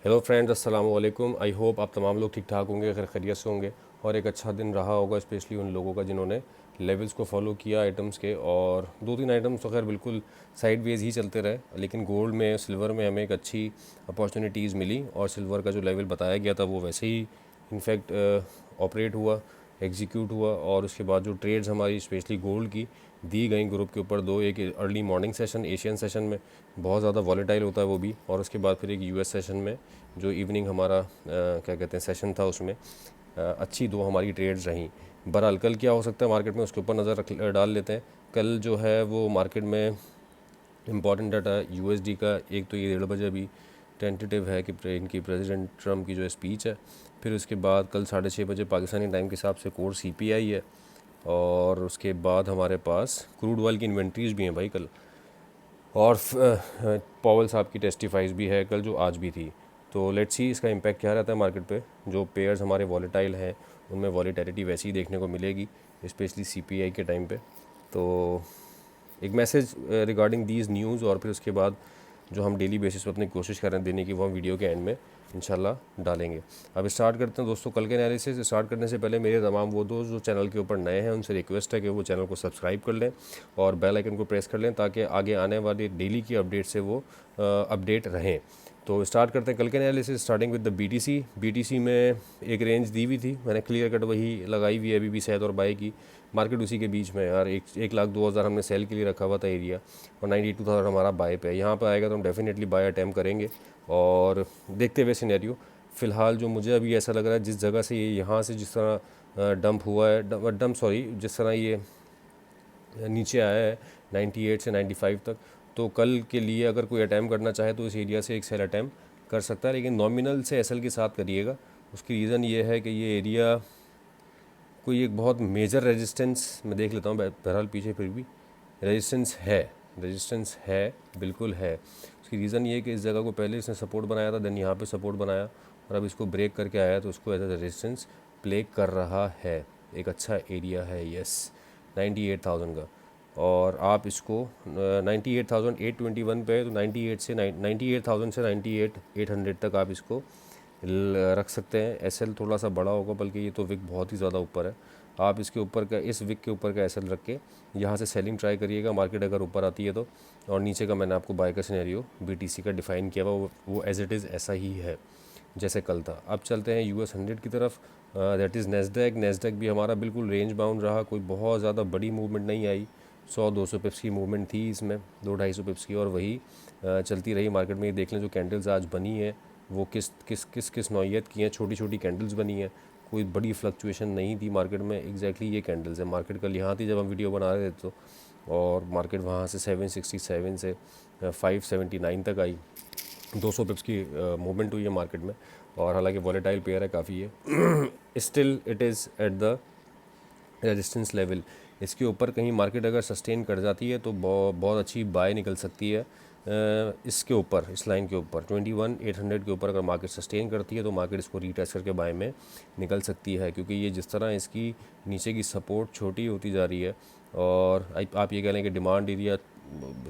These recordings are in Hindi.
हेलो फ्रेंड्स, अस्सलाम वालेकुम। आई होप आप तमाम लोग ठीक ठाक होंगे, खैर खैरियत से होंगे और एक अच्छा दिन रहा होगा, स्पेशली उन लोगों का जिन्होंने लेवल्स को फॉलो किया आइटम्स के। और दो तीन आइटम्स तो खैर बिल्कुल साइड वेज ही चलते रहे, लेकिन गोल्ड में, सिल्वर में हमें एक अच्छी अपॉर्चुनिटीज़ मिली और सिल्वर का जो लेवल बताया गया था वो वैसे ही इनफैक्ट ऑपरेट हुआ, एग्जीक्यूट हुआ। और उसके बाद जो ट्रेड्स हमारी स्पेशली गोल्ड की दी गई ग्रुप के ऊपर, दो, एक early morning session Asian session में बहुत ज़्यादा वॉलेटाइल होता है वो भी, और उसके बाद फिर एक यूएस सेशन में जो इवनिंग हमारा क्या कहते हैं सेशन था, उसमें अच्छी दो हमारी ट्रेड्स रहीं। बहरहाल कल क्या हो सकता है मार्केट में, उसके ऊपर नज़र डाल लेते हैं। कल जो है वो मार्केट में इम्पॉर्टेंट डाटा यूएसडी का, एक तो ये 1:30 बजे अभी टेंटेटिव है कि इनकी प्रेसिडेंट ट्रम्प की जो स्पीच है। फिर उसके बाद कल 6:30 बजे पाकिस्तानी टाइम के हिसाब से कोर सीपीआई है। और उसके बाद हमारे पास क्रूड ऑयल की इन्वेंट्रीज भी हैं भाई कल। और पॉवल साहब की टेस्टिफाइज भी है कल, जो आज भी थी। तो लेट्स सी इसका इम्पैक्ट क्या रहता है मार्केट पे। जो पेयर्स हमारे वॉलेटाइल हैं उनमें वॉलेटिलिटी वैसी ही देखने को मिलेगी, स्पेशली सीपीआई के टाइम पे। तो एक मैसेज रिगार्डिंग दीज न्यूज़, और फिर उसके बाद जो हम डेली बेसिस पे अपनी कोशिश कर रहे हैं देने की, वो हम वीडियो के एंड में इंशाल्लाह डालेंगे। अब स्टार्ट करते हैं दोस्तों कल के एनालिसिस। स्टार्ट करने से पहले मेरे तमाम वो दोस्त जो चैनल के ऊपर नए हैं उनसे रिक्वेस्ट है कि वो चैनल को सब्सक्राइब कर लें और बेल आइकन को प्रेस कर लें, ताकि आगे आने वाली डेली की अपडेट से वो अपडेट रहें। तो स्टार्ट करते हैं कल के analysis, starting with the BTC में एक रेंज दी हुई थी, मैंने क्लियर कट वही लगाई हुई है अभी भी, सैद और बाई की। मार्केट उसी के बीच में यार, 1,02,000 हमने सेल के लिए रखा हुआ था एरिया, और 92,000 हमारा बाय पे है। यहाँ पर आएगा तो हम डेफिनेटली बाय अटैम्प्ट करेंगे। और देखते हुए सिनेरियो, फ़िलहाल जो मुझे अभी ऐसा लग रहा है, जिस जगह से ये यहाँ से जिस तरह डंप हुआ है, जिस तरह ये नीचे आया है 98 से 95 तक, तो कल के लिए अगर कोई अटैम्प्ट करना चाहे तो इस एरिया से एक सेल अटैम्प्ट कर सकता है, लेकिन नॉमिनल से एसएल के साथ करिएगा। उसकी रीज़न ये है कि ये एरिया कोई एक बहुत मेजर रेजिस्टेंस, मैं देख लेता हूँ बहरहाल पीछे, फिर भी रेजिस्टेंस है, बिल्कुल है। उसकी रीज़न ये है कि इस जगह को पहले इसने सपोर्ट बनाया था, देन यहाँ पे सपोर्ट बनाया, और अब इसको ब्रेक करके आया, तो उसको एज ए रेजिस्टेंस प्ले कर रहा है। एक अच्छा एरिया है यस 98,000 का। और आप इसको 98,821 पे है, तो 98,000 से 98,800 तक आप इसको रख सकते हैं। एसएल थोड़ा सा बड़ा होगा, बल्कि ये तो विक बहुत ही ज़्यादा ऊपर है। आप इसके ऊपर का, इस विक के ऊपर का एसएल रख के यहाँ से सेलिंग ट्राई करिएगा, मार्केट अगर ऊपर आती है तो। और नीचे का मैंने आपको बाय का सिनेरियो बीटीसी का डिफ़ाइन किया हुआ, वो एज इट इज़ ऐसा ही है जैसे कल था। अब चलते हैं यूएस 100 की तरफ, दैट इज़ नेस्डैक भी हमारा बिल्कुल रेंज बाउंड रहा, कोई बहुत ज़्यादा बड़ी मूवमेंट नहीं आई। 100-200 पिप्स की मूवमेंट थी इसमें, 200-250 पिप्स की, और वही चलती रही मार्केट में। ये देख लें जो कैंडल्स आज बनी है वो किस नौइयत की हैं, छोटी छोटी कैंडल्स बनी हैं, कोई बड़ी फ्लक्चुएशन नहीं थी मार्केट में। एग्जैक्टली ये कैंडल्स है, मार्केट कल यहाँ थी जब हम वीडियो बना रहे थे तो, और मार्केट वहाँ से 767 से 579 तक आई, 200 पिप्स की मूवमेंट हुई है मार्केट में। और हालांकि वॉलेटाइल पेयर है काफ़ी है, still it is at the resistance level. इसके ऊपर कहीं मार्केट अगर सस्टेन कर जाती है तो बहुत अच्छी बाय निकल सकती है। इसके ऊपर, इस लाइन के ऊपर 21,800 के ऊपर अगर मार्केट सस्टेन करती है तो मार्केट इसको रीटेस्ट करके बाय में निकल सकती है, क्योंकि ये जिस तरह इसकी नीचे की सपोर्ट छोटी होती जा रही है, और आप ये कह लें कि डिमांड एरिया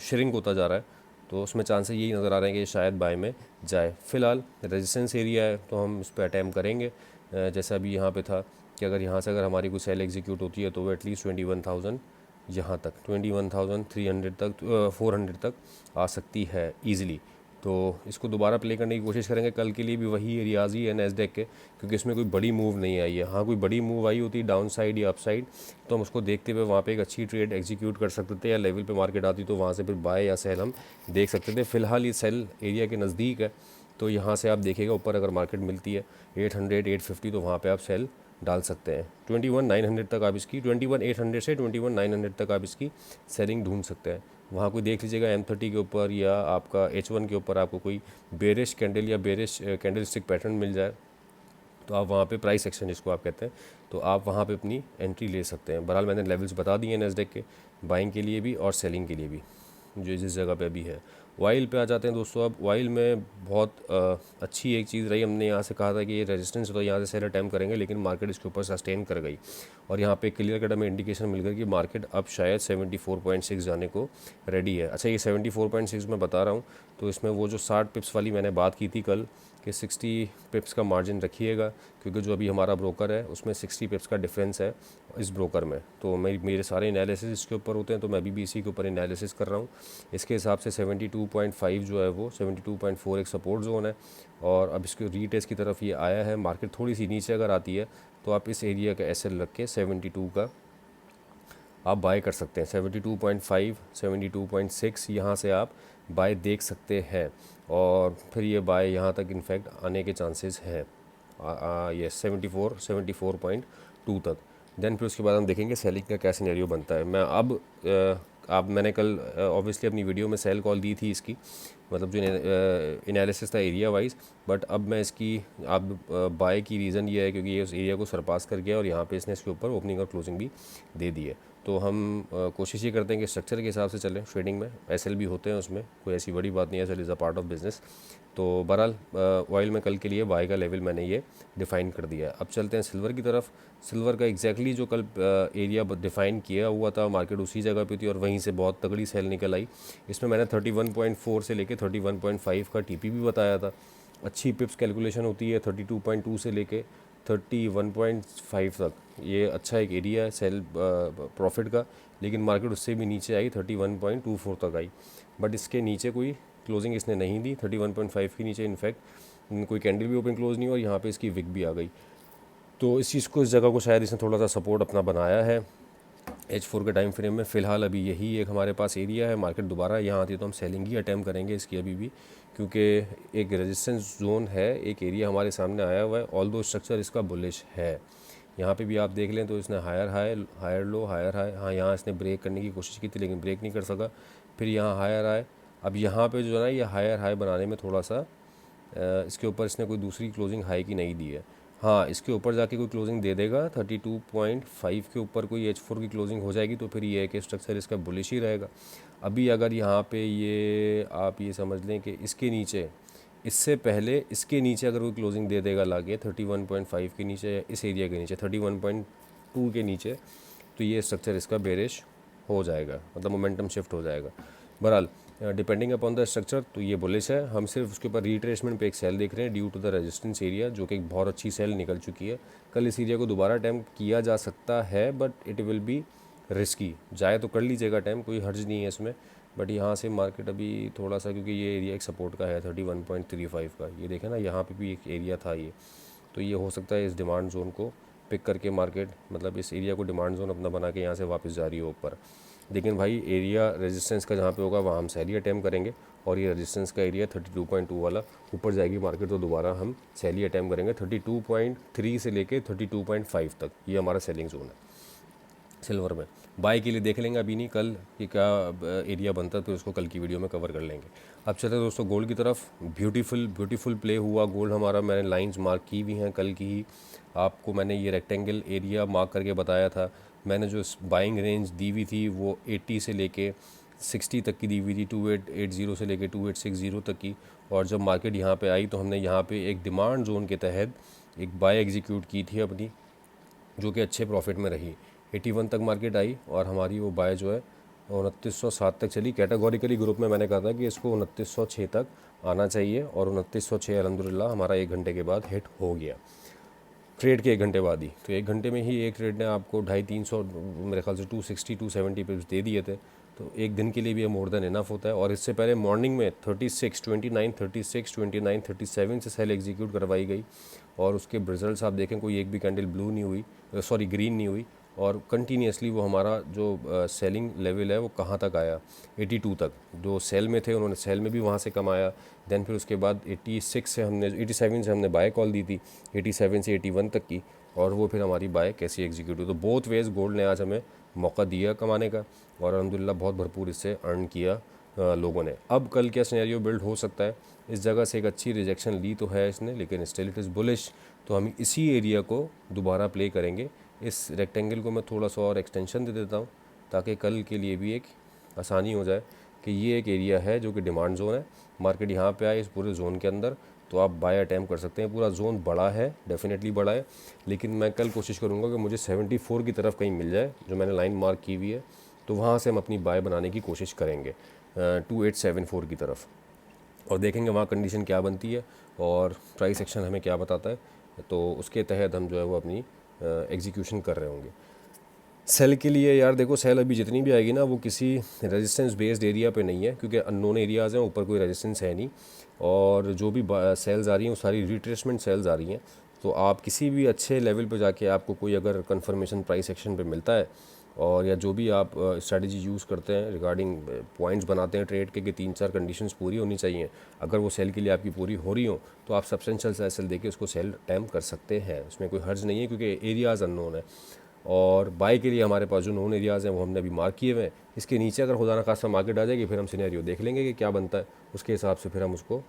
श्रिंक होता जा रहा है, तो उसमें चांसेस यही नज़र आ रहे हैं कि शायद बाय में जाए। फ़िलहाल रेजिस्टेंस एरिया है तो हम इस पर अटैम्प्ट करेंगे, जैसा अभी यहाँ पे था कि अगर यहाँ से अगर हमारी कोई सेल एग्जीक्यूट होती है तो वो एटलीस्ट 21,000 यहाँ तक, 21,300 तक, 400 तक आ सकती है ईज़िली। तो इसको दोबारा प्ले करने की कोशिश करेंगे। कल के लिए भी वही एरियाज ही है नैस्डैक के, क्योंकि इसमें कोई बड़ी मूव नहीं आई है। हाँ, कोई बड़ी मूव आई होती डाउन साइड या अप साइड तो हम उसको देखते हुए वहाँ पे एक अच्छी ट्रेड एग्जीक्यूट कर सकते थे, या लेवल पे मार्केट आती तो वहाँ से फिर बाय या सेल हम देख सकते थे। फ़िलहाल ये सेल एरिया के नज़दीक है, तो यहाँ से आप देखिएगा ऊपर अगर मार्केट मिलती है 800 850 तो वहाँ पे आप सेल डाल सकते हैं। 21,900 तक आप इसकी, 21,800 से 21,900 तक आप इसकी सेलिंग ढूंढ सकते हैं। वहाँ कोई देख लीजिएगा M30 के ऊपर या आपका H1 के ऊपर आपको कोई बेरिश कैंडल या बेरिश कैंडल स्टिक पैटर्न मिल जाए, तो आप वहाँ पे प्राइस एक्शन जिसको आप कहते हैं, तो आप वहाँ पे अपनी एंट्री ले सकते हैं। बहरहाल मैंने लेवल्स बता दिए हैं नैस्डैक के, बाइंग के लिए भी और सेलिंग के लिए भी, जो जिस जगह पे अभी है। वाइल पे आ जाते हैं दोस्तों। अब वाइल में बहुत अच्छी एक चीज़ रही, हमने यहाँ से कहा था कि ये रेजिस्टेंस तो यहाँ से सेल अटैम्प्ट करेंगे, लेकिन मार्केट इसके ऊपर सस्टेन कर गई, और यहाँ पे क्लियर कट हमें इंडिकेशन मिल गई कि मार्केट अब शायद 74.6 जाने को रेडी है। अच्छा, ये 74.6 मैं बता रहा हूँ, तो इसमें वो जो 60 पिप्स वाली मैंने बात की थी कल, कि 60 पिप्स का मार्जिन रखिएगा, क्योंकि जो अभी हमारा ब्रोकर है उसमें 60 पिप्स का डिफरेंस है इस ब्रोकर में। तो मेरे सारे एनालिसिस इसके ऊपर होते हैं, तो मैं भी इसी के ऊपर एनालिसिस कर रहा हूँ। इसके हिसाब से 72.5 जो है वो 72.4 एक सपोर्ट जोन है, और अब इसके रीटेस्ट की तरफ ये आया है। मार्केट थोड़ी सी नीचे अगर आती है तो आप इस एरिया का एसएल रख के 72 का आप बाय कर सकते हैं। 72.5 72.6 यहाँ से आप बाय देख सकते हैं, और फिर ये बाय यहाँ तक इनफैक्ट आने के चांसेस हैं, ये 74.2 तक। देन फिर उसके बाद हम देखेंगे सेलिंग का क्या सिनेरियो बनता है। मैं अब मैंने कल ऑब्वियसली अपनी वीडियो में सेल कॉल दी थी इसकी, मतलब जो एनालिसिस था एरिया वाइज, बट अब मैं इसकी अब बाय की रीज़न ये है क्योंकि ये उस एरिया को सरपास कर गया और यहाँ पे इसने इसके ऊपर ओपनिंग और क्लोजिंग भी दे दी है। तो हम कोशिश ये करते हैं कि स्ट्रक्चर के हिसाब से चलें। ट्रेडिंग में एसएल भी होते हैं, उसमें कोई ऐसी बड़ी बात नहीं है, SL is a part of business. तो बहरहाल ऑयल में कल के लिए बाय का लेवल मैंने ये डिफ़ाइन कर दिया है। अब चलते हैं सिल्वर की तरफ। सिल्वर का एग्जैक्टली जो कल एरिया डिफ़ाइन किया हुआ था, मार्केट उसी जगह पे थी और वहीं से बहुत तगड़ी सेल निकल आई। इसमें मैंने 31.4 से लेके 31.5 का टीपी भी बताया था। अच्छी पिप्स कैलकुलेशन होती है 32.2 से लेके 31.5 तक। ये अच्छा एक एरिया है सेल प्रॉफिट का, लेकिन मार्केट उससे भी नीचे आई, 31.24 तक आई, बट इसके नीचे कोई क्लोजिंग इसने नहीं दी। 31.5 के नीचे इनफैक्ट कोई कैंडल भी ओपन क्लोज नहीं हुआ, और यहाँ पे इसकी विक भी आ गई। तो इस चीज़ को, इस जगह को शायद इसने थोड़ा सा सपोर्ट अपना बनाया है H4 के टाइम फ्रेम में। फ़िलहाल अभी यही एक हमारे पास एरिया है। मार्केट दोबारा यहाँ आती है तो हम सेलिंग ही अटैम्प्ट करेंगे इसकी अभी भी, क्योंकि एक रेजिस्टेंस जोन है, एक एरिया हमारे सामने आया हुआ है। ऑल दो स्ट्रक्चर इसका बुलिश है। यहाँ पे भी आप देख लें तो इसने higher high, higher low, higher high, हाँ यहाँ इसने ब्रेक करने की कोशिश की थी लेकिन ब्रेक नहीं कर सका। फिर यहाँ हायर हाई। अब यहाँ पे जो है ना, ये हायर हाई बनाने में थोड़ा सा इसके ऊपर इसने कोई दूसरी क्लोजिंग हाई की नहीं दी है। हाँ, इसके ऊपर जाके कोई क्लोजिंग दे देगा 32.5 के ऊपर कोई H4 की क्लोजिंग हो जाएगी तो फिर ये है कि स्ट्रक्चर इसका बुलिश ही रहेगा। अभी अगर यहाँ पे ये आप ये समझ लें कि इसके नीचे, इससे पहले इसके नीचे अगर कोई क्लोजिंग दे देगा लाके 31.5 के नीचे, इस एरिया के नीचे 31.2 के नीचे, तो ये स्ट्रक्चर इसका बेरिश हो जाएगा, मतलब मोमेंटम शिफ्ट हो जाएगा। बहरहाल डिपेंडिंग अपॉन द स्ट्रक्चर तो ये बुलिश है। हम सिर्फ उसके ऊपर रिट्रेसमेंट पे एक सेल देख रहे हैं due to the resistance area, जो कि एक बहुत अच्छी सेल निकल चुकी है। कल इस एरिया को दोबारा अटैम्प्ट किया जा सकता है, but it will be risky. जाए तो कर लीजिएगा अटैम्प्ट, कोई हर्ज नहीं है इसमें, बट यहाँ से मार्केट अभी थोड़ा सा, क्योंकि ये एरिया एक सपोर्ट का है 31.35 का, ये देखें ना, यहाँ पे भी एक एरिया था ये, तो ये हो सकता है इस डिमांड जोन को पिक करके मार्केट, मतलब इस एरिया को डिमांड जोन अपना बना के यहाँ से वापस जा रही हो ऊपर। लेकिन भाई एरिया रेजिस्टेंस का जहाँ पे होगा वहाँ हम सेल अटैम्प्ट करेंगे, और ये रेजिस्टेंस का एरिया 32.2 वाला ऊपर जाएगी मार्केट तो दोबारा हम सेल अटैम्प्ट करेंगे 32.3 से लेके 32.5 तक। ये हमारा सेलिंग जोन है सिल्वर में। बाय के लिए देख लेंगे अभी नहीं, कल कि क्या एरिया बनता है तो उसको कल की वीडियो में कवर कर लेंगे। अब चलते हैं दोस्तों गोल्ड की तरफ। ब्यूटीफुल प्ले हुआ गोल्ड हमारा, मैंने लाइंस मार्क की हुई हैं कल की ही। आपको मैंने ये रेक्टेंगल एरिया मार्क करके बताया था। मैंने जो बाइंग रेंज दी हुई थी वो 80 से लेके 60 तक की दी हुई थी, 2880 से लेके 2860 तक की। और जब मार्केट यहाँ पे आई तो हमने यहाँ पे एक डिमांड जोन के तहत एक बाय एग्जीक्यूट की थी अपनी, जो कि अच्छे प्रॉफिट में रही। 81 तक मार्केट आई और हमारी वो बाय जो है 2907 तक चली। कैटेगोरिकली ग्रुप में मैंने कहा था कि इसको 2906 तक आना चाहिए, और 2906 अल्हम्दुलिल्लाह हमारा 1 घंटे के बाद हिट हो गया, ट्रेड के 1 घंटे बाद ही। तो 1 घंटे में ही एक ट्रेड ने आपको 250-300 मेरे ख्याल से 260-270 पिप्स दे दिए थे, तो एक दिन के लिए भी ये मोर देन इनफ होता है। और इससे पहले मॉर्निंग में 36, 29, 36, 29, 37 से सेल एग्जीक्यूट करवाई गई, और उसके रिजल्ट्स आप देखें कोई एक भी कैंडल ब्लू नहीं हुई, सॉरी ग्रीन नहीं हुई, और कंटिन्यूसली वो हमारा जो सेलिंग लेवल है वो कहाँ तक आया, 82 तक। जो सेल में थे उन्होंने सेल में भी वहाँ से कमाया। देन फिर उसके बाद 87 से हमने बाय कॉल दी थी, 87 से 81 तक की, और वो फिर हमारी बाय कैसी एग्जीक्यूट हुई। तो बोथ वेज गोल्ड ने आज हमें मौका दिया कमाने का, और अल्हम्दुलिल्लाह बहुत भरपूर इससे अर्न किया लोगों ने। अब कल क्या सिनेरियो बिल्ड हो सकता है, इस जगह से एक अच्छी रिजेक्शन ली तो है इसने, लेकिन स्टिल इट इज़ बुलिश, तो हम इसी एरिया को दोबारा प्ले करेंगे। इस रेक्टेंगल को मैं थोड़ा सा और एक्सटेंशन दे देता हूँ ताकि कल के लिए भी एक आसानी हो जाए कि ये एक एरिया है जो कि डिमांड जोन है। मार्केट यहाँ पे आए इस पूरे जोन के अंदर तो आप बाय अटैम्प्ट कर सकते हैं। पूरा जोन बड़ा है, डेफिनेटली बड़ा है, लेकिन मैं कल कोशिश करूँगा कि मुझे 74 की तरफ कहीं मिल जाए, जो मैंने लाइन मार्क की हुई है, तो वहाँ से हम अपनी बाय बनाने की कोशिश करेंगे 2874 की तरफ, और देखेंगे वहाँ कंडीशन क्या बनती है। और प्राइस एक्शन हमें क्या बताता है, तो उसके तहत हम जो है वो अपनी एग्जीक्यूशन कर रहे होंगे। सेल के लिए यार देखो, सेल अभी जितनी भी आएगी ना वो किसी रेजिस्टेंस बेस्ड एरिया पे नहीं है, क्योंकि अननोन एरियाज़ हैं, ऊपर कोई रेजिस्टेंस है नहीं। और जो भी सेल्स आ रही हैं वो सारी रिट्रेसमेंट सेल्स आ रही हैं। तो आप किसी भी अच्छे लेवल पे जाके आपको कोई अगर कंफर्मेशन प्राइस एक्शन पे मिलता है, और या जो भी आप स्ट्रेटजी यूज़ करते हैं रिगार्डिंग पॉइंट्स बनाते हैं ट्रेड के कि 3-4 कंडीशंस पूरी होनी चाहिए, अगर वो सेल के लिए आपकी पूरी हो रही हो तो आप सब्सटेंशियल सा सेल देके उसको सेल टाइम कर सकते हैं। उसमें कोई हर्ज नहीं है, क्योंकि एरियाज़ अननोन है। और बाय के लिए हमारे पास जो नोन एरियाज़ हैं वो हमने अभी मार्क किए हुए हैं। इसके नीचे अगर खुदा ना खास्ता मार्केट आ जाएगी, फिर हम सिनेरियो देख लेंगे कि क्या बनता है, उसके हिसाब से फिर हम उसको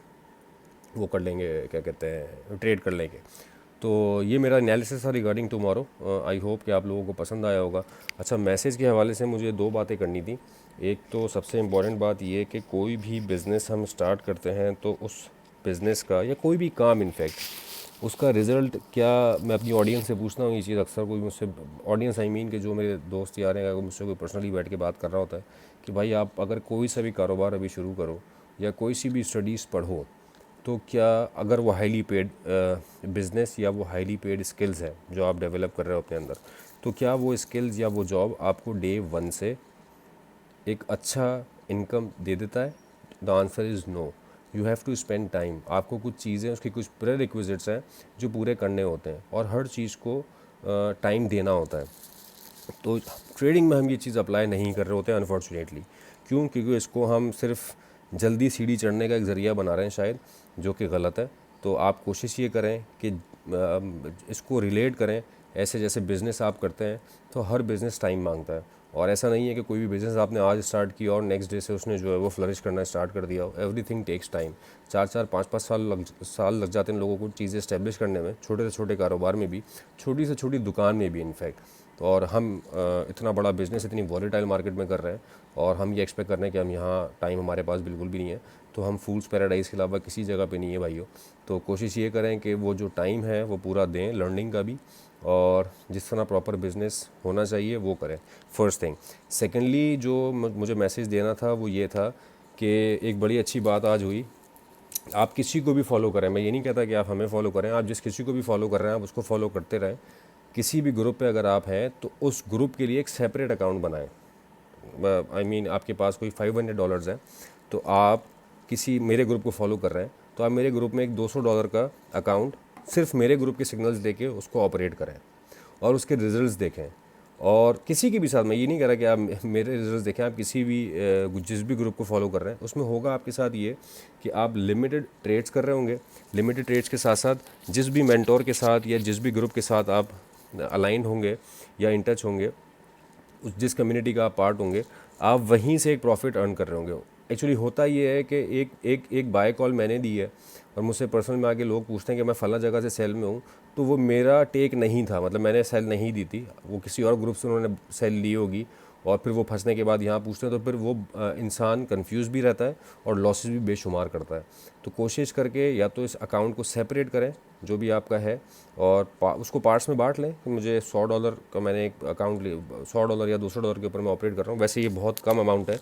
वो कर लेंगे, क्या कहते हैं, ट्रेड कर लेंगे। तो ये मेरा एनालिसिस था रिगार्डिंग टुमारो। आई होप कि आप लोगों को पसंद आया होगा। अच्छा, मैसेज के हवाले से मुझे 2 बातें करनी थी। एक तो सबसे इम्पॉर्टेंट बात ये कि कोई भी बिज़नेस हम स्टार्ट करते हैं तो उस बिज़नेस का या कोई भी काम इनफैक्ट उसका रिज़ल्ट क्या, मैं अपनी ऑडियंस से पूछता हूँ ये चीज़ अक्सर। कोई मुझसे ऑडियंस आई मीन कि जो मेरे दोस्त यार हैं, अगर मुझसे कोई पर्सनली बैठ के बात कर रहा होता है कि भाई आप अगर कोई सा भी कारोबार अभी शुरू करो या कोई सी भी स्टडीज़ पढ़ो, तो क्या अगर वो हाईली पेड बिज़नेस या वो हाईली पेड स्किल्स है जो आप डेवलप कर रहे हो अपने अंदर, तो क्या वो स्किल्स या वो जॉब आपको डे 1 से एक अच्छा इनकम दे देता है? The answer is no. You have to spend time. आपको कुछ चीज़ें, उसकी कुछ प्री रिक्विजिट्स हैं जो पूरे करने होते हैं, और हर चीज़ को टाइम देना होता है। तो ट्रेडिंग में हम ये चीज़ अप्लाई नहीं कर रहे होते हैं अनफॉर्चुनेटली। क्यों? क्योंकि इसको हम सिर्फ जल्दी सीढ़ी चढ़ने का एक ज़रिया बना रहे हैं शायद, जो कि गलत है। तो आप कोशिश ये करें कि इसको रिलेट करें ऐसे जैसे बिज़नेस आप करते हैं, तो हर बिज़नेस टाइम मांगता है। और ऐसा नहीं है कि कोई भी बिज़नेस आपने आज स्टार्ट किया और नेक्स्ट डे से उसने जो है वो फ्लरिश करना स्टार्ट कर दिया हो। Everything takes time. 4-4 5-5 साल लग जाते हैं लोगों को चीज़ें इस्टेब्लिश करने में, छोटे से छोटे कारोबार में भी, छोटी से छोटी दुकान में भी इनफैक्ट। और हम इतना बड़ा बिज़नेस इतनी वॉलेटाइल मार्केट में कर रहे हैं, और हम ये एक्सपेक्ट कर रहे हैं कि हम यहाँ टाइम हमारे पास बिल्कुल भी नहीं है। तो हम फूल्स पैराडाइज़ के अलावा किसी जगह पे नहीं है भाइयों। तो कोशिश ये करें कि वो जो टाइम है वो पूरा दें लर्निंग का भी, और जिस तरह प्रॉपर बिज़नेस होना चाहिए वो करें, फर्स्ट थिंग। सेकेंडली जो मुझे मैसेज देना था वो ये था कि एक बड़ी अच्छी बात आज हुई। आप किसी को भी फॉलो करें, मैं ये नहीं कहता कि आप हमें फॉलो करें, आप जिस किसी को भी फॉलो कर रहे हैं आप उसको फॉलो करते रहें। किसी भी ग्रुप पे अगर आप हैं तो उस ग्रुप के लिए एक सेपरेट अकाउंट बनाएं। आई मीन आपके पास कोई $500 है, तो आप किसी मेरे ग्रुप को फॉलो कर रहे हैं, तो आप मेरे ग्रुप में एक $200 का अकाउंट सिर्फ मेरे ग्रुप के सिग्नल्स देके उसको ऑपरेट करें, और उसके रिजल्ट्स देखें। और किसी के भी साथ, मैं ये नहीं कह रहा कि आप मेरे रिजल्ट्स देखें, आप किसी भी जिस भी ग्रुप को फॉलो कर रहे हैं उसमें होगा आपके साथ ये कि आप लिमिटेड ट्रेड्स कर रहे होंगे। लिमिटेड ट्रेड्स के साथ साथ जिस भी मेंटोर के साथ या जिस भी ग्रुप के साथ आप अलाइंड होंगे या इन टच होंगे, उस जिस कम्युनिटी का आप पार्ट होंगे, आप वहीं से एक प्रॉफिट अर्न कर रहे होंगे। एक्चुअली होता ये है कि एक बाय कॉल मैंने दी है, और मुझसे पर्सनल में आके लोग पूछते हैं कि मैं फ़लाँ जगह से सेल में हूँ, तो वो मेरा टेक नहीं था, मतलब मैंने सेल नहीं दी थी, वो किसी और ग्रुप से उन्होंने सेल ली होगी, और फिर वो फंसने के बाद यहाँ पूछते हैं, तो फिर वो इंसान कंफ्यूज भी रहता है और लॉसेस भी बेशुमार करता है। तो कोशिश करके या तो इस अकाउंट को सेपरेट करें जो भी आपका है, और उसको पार्ट्स में बांट लें कि मुझे $100 का मैंने एक अकाउंट $100 या $200 के ऊपर मैं ऑपरेट कर रहा हूँ। वैसे ये बहुत कम अमाउंट है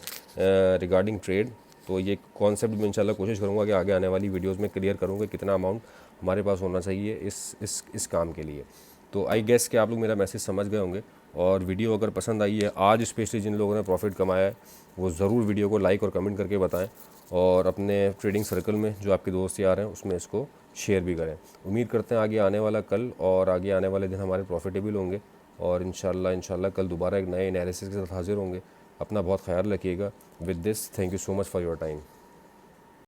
रिगार्डिंग ट्रेड। तो ये कॉन्सेप्ट में इंशाल्लाह कोशिश करूँगा कि आगे आने वाली वीडियोज़ में क्लियर करूँगा कितना अमाउंट हमारे पास होना चाहिए इस काम के लिए। तो आई गेस कि आप लोग मेरा मैसेज समझ गए होंगे, और वीडियो अगर पसंद आई है, आज स्पेशली जिन लोगों ने प्रॉफिट कमाया है, वो ज़रूर वीडियो को लाइक और कमेंट करके बताएं, और अपने ट्रेडिंग सर्कल में जो आपके दोस्त यार हैं उसमें इसको शेयर भी करें। उम्मीद करते हैं आगे आने वाला कल और आगे आने वाले दिन हमारे प्रॉफिटेबल होंगे, और इंशाल्लाह कल दोबारा एक नए एनालिसिस के साथ हाजिर होंगे। अपना बहुत ख्याल रखिएगा। With this, thank you so much for your time.